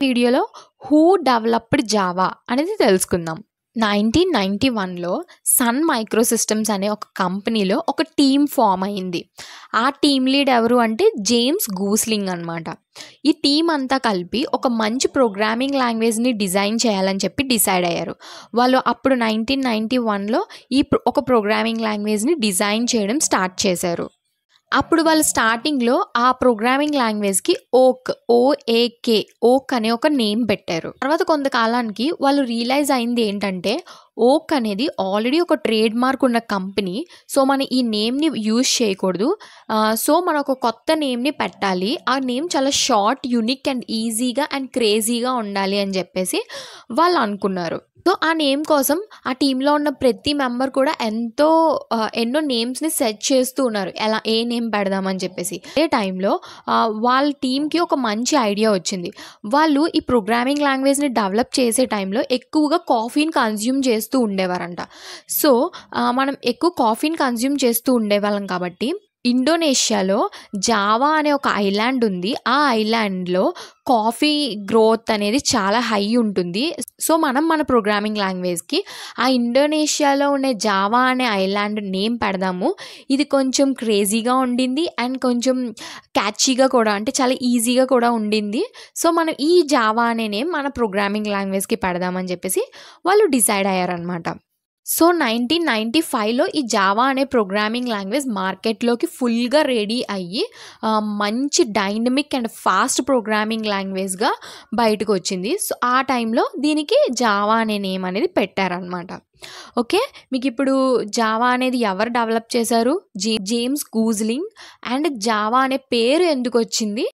వీడియోలో who developed Java అనేది తెలుసుకుందాం. 1991లో సన్ మైక్రోసిస్టమ్స్ అనే ఒక కంపెనీలో ఒక టీమ్ ఫామ్ అయింది. ఆ టీమ్ లీడ్ ఎవరు అంటే జేమ్స్ గూస్లింగ్ అనమాట. ఈ టీమ్ అంతా కలిపి ఒక మంచి ప్రోగ్రామింగ్ లాంగ్వేజ్ని డిజైన్ చేయాలని చెప్పి డిసైడ్ అయ్యారు. వాళ్ళు అప్పుడు 1991లో ఒక ప్రోగ్రామింగ్ లాంగ్వేజ్ని డిజైన్ చేయడం స్టార్ట్ చేశారు. అప్పుడు వాళ్ళు స్టార్టింగ్లో ఆ ప్రోగ్రామింగ్ లాంగ్వేజ్కి ఓక్ అనే ఒక నేమ్ పెట్టారు. తర్వాత కొంతకాలానికి వాళ్ళు రియలైజ్ అయింది ఏంటంటే ఓక్ అనేది ఆల్రెడీ ఒక ట్రేడ్ మార్క్ ఉన్న కంపెనీ. సో మనం ఈ నేమ్ని యూజ్ చేయకూడదు. సో మనం ఒక కొత్త నేమ్ని పెట్టాలి. ఆ నేమ్ చాలా షార్ట్, యూనిక్ అండ్ ఈజీగా అండ్ క్రేజీగా ఉండాలి అని చెప్పేసి వాళ్ళు అనుకున్నారు. సో ఆ నేమ్ కోసం ఆ టీంలో ఉన్న ప్రతి మెంబర్ కూడా ఎన్నో నేమ్స్ని సెర్చ్ చేస్తూ ఉన్నారు, ఏ నేమ్ పెడదామని చెప్పేసి. అదే టైంలో వాళ్ళ టీంకి ఒక మంచి ఐడియా వచ్చింది. వాళ్ళు ఈ ప్రోగ్రామింగ్ లాంగ్వేజ్ని డెవలప్ చేసే టైంలో ఎక్కువగా కాఫీని కన్జ్యూమ్ చేస్తూ ఉండేవారంట. సో మనం ఎక్కువ కాఫీని కన్జ్యూమ్ చేస్తూ ఉండేవాళ్ళం కాబట్టి ఇండోనేషియాలో జావా అనే ఒక ఐలాండ్ ఉంది. ఆ ఐలాండ్లో కాఫీ గ్రోత్ అనేది చాలా హై ఉంటుంది. సో మనం మన ప్రోగ్రామింగ్ లాంగ్వేజ్కి ఆ ఇండోనేషియాలో ఉండే జావా అనే ఐలాండ్ నేమ్ పెడదాము. ఇది కొంచెం క్రేజీగా ఉండింది అండ్ కొంచెం క్యాచీగా కూడా, అంటే చాలా ఈజీగా కూడా ఉండింది. సో మనం ఈ జావా అనే నేమ్ మన ప్రోగ్రామింగ్ లాంగ్వేజ్కి పెడదామని చెప్పేసి వాళ్ళు డిసైడ్ అయ్యారనమాట. సో 1995లో ఈ జావా అనే ప్రోగ్రామింగ్ లాంగ్వేజ్ మార్కెట్లోకి ఫుల్గా రెడీ అయ్యి మంచి డైనమిక్ అండ్ ఫాస్ట్ ప్రోగ్రామింగ్ లాంగ్వేజ్గా బయటకు వచ్చింది. సో ఆ టైంలో దీనికి జావా అనే నేమ్ అనేది పెట్టారనమాట. ఓకే, మీకు ఇప్పుడు జావా అనేది ఎవరు డెవలప్ చేశారు? జేమ్స్ గూస్లింగ్. అండ్ జావా అనే పేరు ఎందుకు వచ్చింది?